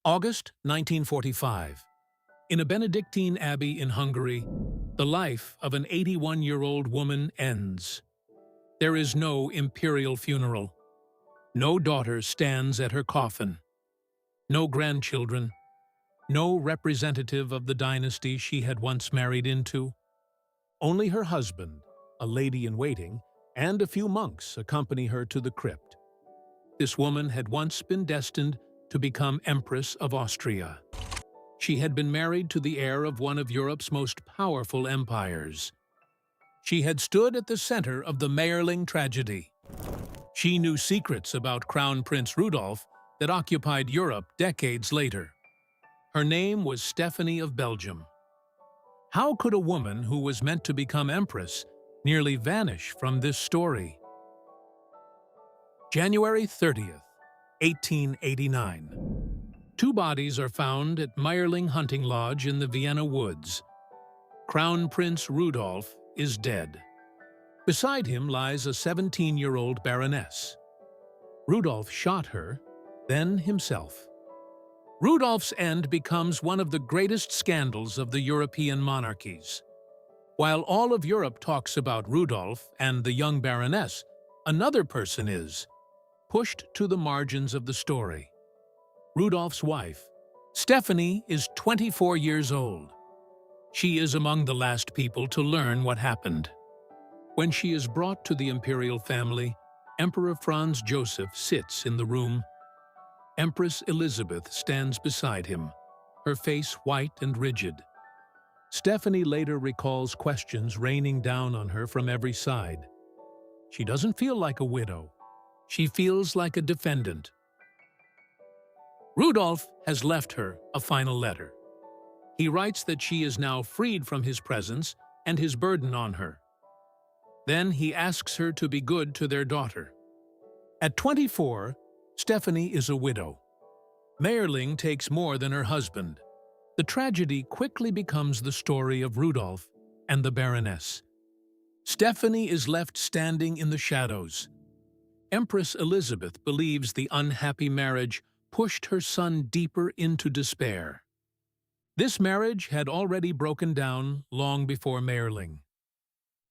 August 1945. In a Benedictine abbey in Hungary, the life of an 81-year-old woman ends. There is no imperial funeral. No daughter stands at her coffin. No grandchildren. No representative of the dynasty she had once married into. Only her husband, a lady-in-waiting, and a few monks accompany her to the crypt. This woman had once been destined to become Empress of Austria. She had been married to the heir of one of Europe's most powerful empires. She had stood at the center of the Mayerling tragedy. She knew secrets about Crown Prince Rudolf that occupied Europe decades later. Her name was Stephanie of Belgium. How could a woman who was meant to become empress nearly vanish from this story? January 30th, 1889. Two bodies are found at Mayerling hunting lodge in the Vienna Woods. Crown Prince Rudolf is dead. Beside him lies a 17-year-old baroness. Rudolf shot her, then himself. Rudolf's end becomes one of the greatest scandals of the European monarchies. While all of Europe talks about Rudolf and the young baroness, another person is pushed to the margins of the story. Rudolf's wife, Stephanie, is 24 years old. She is among the last people to learn what happened. When she is brought to the imperial family, Emperor Franz Joseph sits in the room. Empress Elizabeth stands beside him, her face white and rigid. Stephanie later recalls questions raining down on her from every side. She doesn't feel like a widow. She feels like a defendant. Rudolf has left her a final letter. He writes that she is now freed from his presence and his burden on her. Then he asks her to be good to their daughter. At 24, Stephanie is a widow. Mayerling takes more than her husband. The tragedy quickly becomes the story of Rudolf and the Baroness. Stephanie is left standing in the shadows. Empress Elizabeth believes the unhappy marriage pushed her son deeper into despair. This marriage had already broken down long before Mayerling.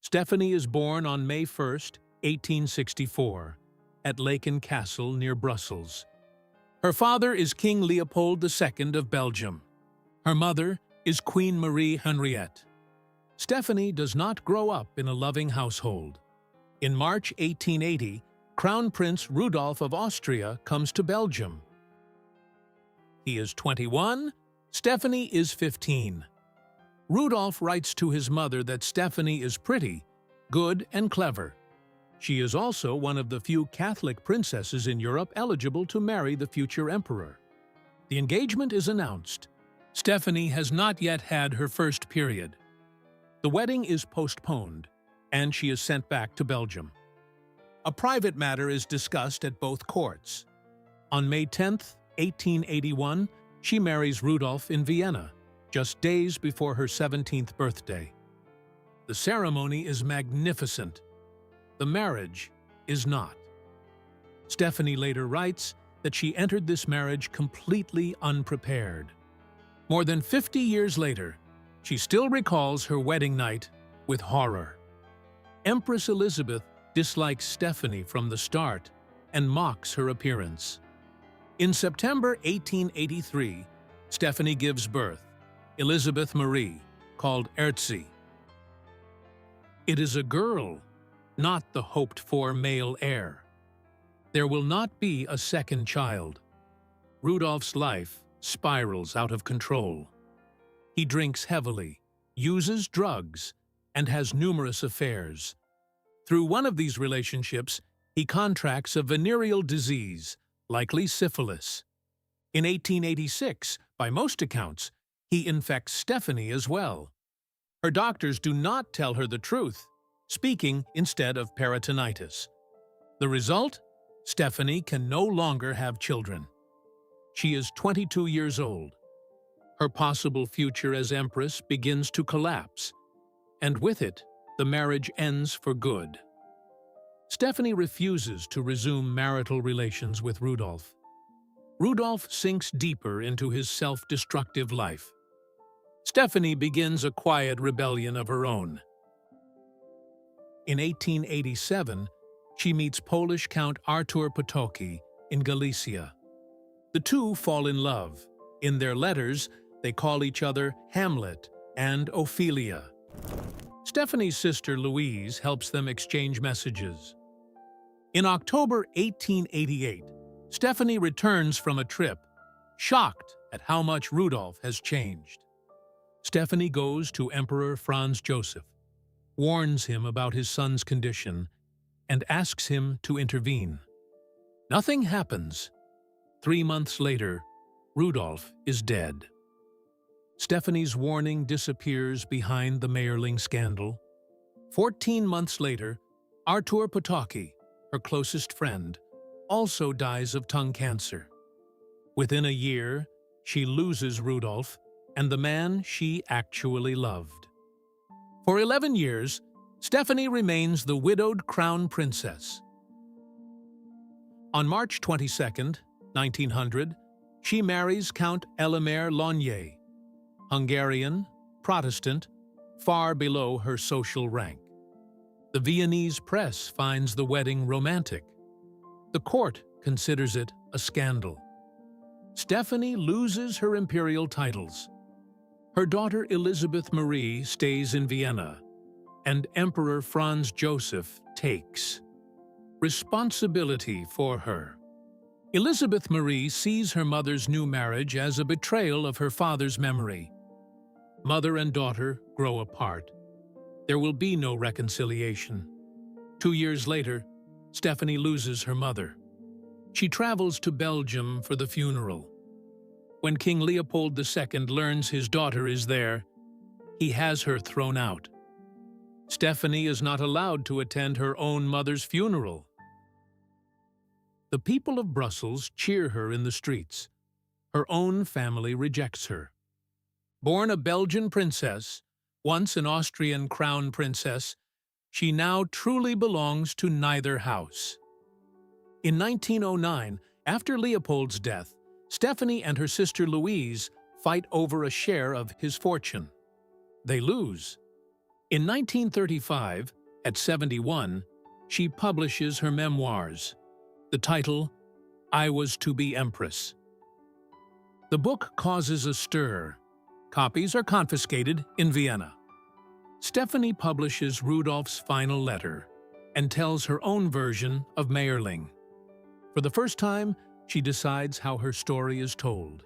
Stephanie is born on May 1st, 1864, at Laeken Castle near Brussels. Her father is King Leopold II of Belgium. Her mother is Queen Marie Henriette. Stephanie does not grow up in a loving household. In March 1880, Crown Prince Rudolf of Austria comes to Belgium. He is 21, Stephanie is 15. Rudolf writes to his mother that Stephanie is pretty, good, and clever. She is also one of the few Catholic princesses in Europe eligible to marry the future emperor. The engagement is announced. Stephanie has not yet had her first period. The wedding is postponed, and she is sent back to Belgium. A private matter is discussed at both courts. On May 10th, 1881, she marries Rudolf in Vienna, just days before her 17th birthday. The ceremony is magnificent. The marriage is not. Stephanie later writes that she entered this marriage completely unprepared. More than 50 years later, she still recalls her wedding night with horror. Empress Elizabeth dislikes Stephanie from the start and mocks her appearance. In September 1883, Stephanie gives birth, Elizabeth Marie, called Erzi. It is a girl, not the hoped-for male heir. There will not be a second child. Rudolf's life spirals out of control. He drinks heavily, uses drugs, and has numerous affairs. Through one of these relationships, he contracts a venereal disease, likely syphilis. In 1886, by most accounts, he infects Stephanie as well. Her doctors do not tell her the truth, speaking instead of peritonitis. The result? Stephanie can no longer have children. She is 22 years old. Her possible future as empress begins to collapse, and with it, the marriage ends for good. Stephanie refuses to resume marital relations with Rudolf. Rudolf sinks deeper into his self-destructive life. Stephanie begins a quiet rebellion of her own. In 1887, she meets Polish Count Artur Potocki in Galicia. The two fall in love. In their letters, they call each other Hamlet and Ophelia. Stephanie's sister Louise helps them exchange messages. In October 1888, Stephanie returns from a trip, shocked at how much Rudolf has changed. Stephanie goes to Emperor Franz Joseph, warns him about his son's condition, and asks him to intervene. Nothing happens. 3 months later, Rudolf is dead. Stephanie's warning disappears behind the Mayerling scandal. 14 months later, Artur Potocki, her closest friend, also dies of tongue cancer. Within a year, she loses Rudolf and the man she actually loved. For 11 years, Stephanie remains the widowed crown princess. On March 22, 1900, she marries Count Elimer Launier, Hungarian, Protestant, far below her social rank. The Viennese press finds the wedding romantic. The court considers it a scandal. Stephanie loses her imperial titles. Her daughter Elizabeth Marie stays in Vienna, and Emperor Franz Joseph takes responsibility for her. Elizabeth Marie sees her mother's new marriage as a betrayal of her father's memory. Mother and daughter grow apart. There will be no reconciliation. 2 years later, Stephanie loses her mother. She travels to Belgium for the funeral. When King Leopold II learns his daughter is there, he has her thrown out. Stephanie is not allowed to attend her own mother's funeral. The people of Brussels cheer her in the streets. Her own family rejects her. Born a Belgian princess, once an Austrian crown princess, she now truly belongs to neither house. In 1909, after Leopold's death, Stephanie and her sister Louise fight over a share of his fortune. They lose. In 1935, at 71, she publishes her memoirs. The title, I Was to Be Empress. The book causes a stir. Copies are confiscated in Vienna. Stephanie publishes Rudolf's final letter and tells her own version of Mayerling. For the first time, she decides how her story is told.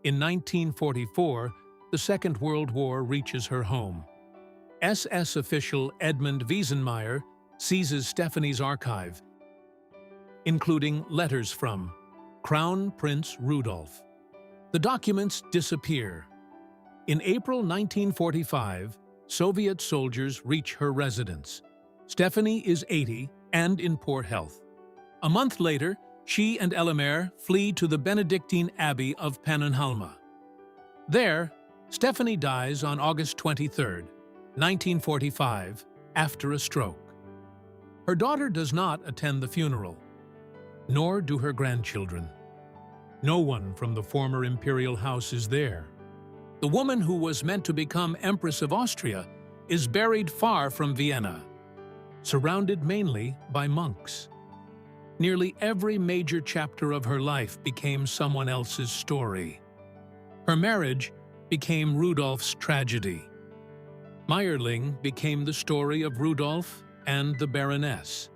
In 1944, the Second World War reaches her home. SS official Edmund Wiesenmeyer seizes Stephanie's archive, including letters from Crown Prince Rudolf. The documents disappear. In April 1945, Soviet soldiers reach her residence. Stephanie is 80 and in poor health. A month later, she and Elimer flee to the Benedictine abbey of Pannonhalma. There, Stephanie dies on August 23, 1945, after a stroke. Her daughter does not attend the funeral, nor do her grandchildren. No one from the former imperial house is there. The woman who was meant to become Empress of Austria is buried far from Vienna, surrounded mainly by monks. Nearly every major chapter of her life became someone else's story. Her marriage became Rudolf's tragedy. Mayerling became the story of Rudolf and the Baroness.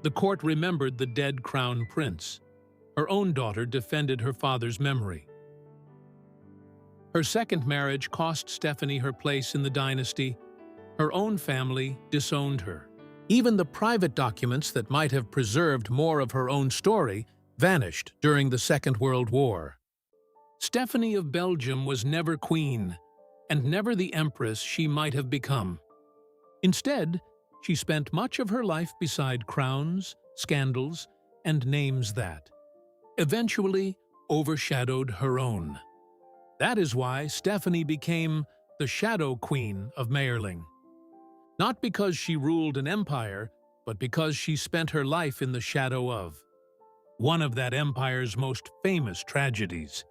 The court remembered the dead crown prince. Her own daughter defended her father's memory. Her second marriage cost Stephanie her place in the dynasty. Her own family disowned her. Even the private documents that might have preserved more of her own story vanished during the Second World War. Stephanie of Belgium was never queen, and never the empress she might have become. Instead, she spent much of her life beside crowns, scandals, and names that eventually overshadowed her own. That is why Stephanie became the Shadow Queen of Mayerling. Not because she ruled an empire, but because she spent her life in the shadow of. one of that empire's most famous tragedies.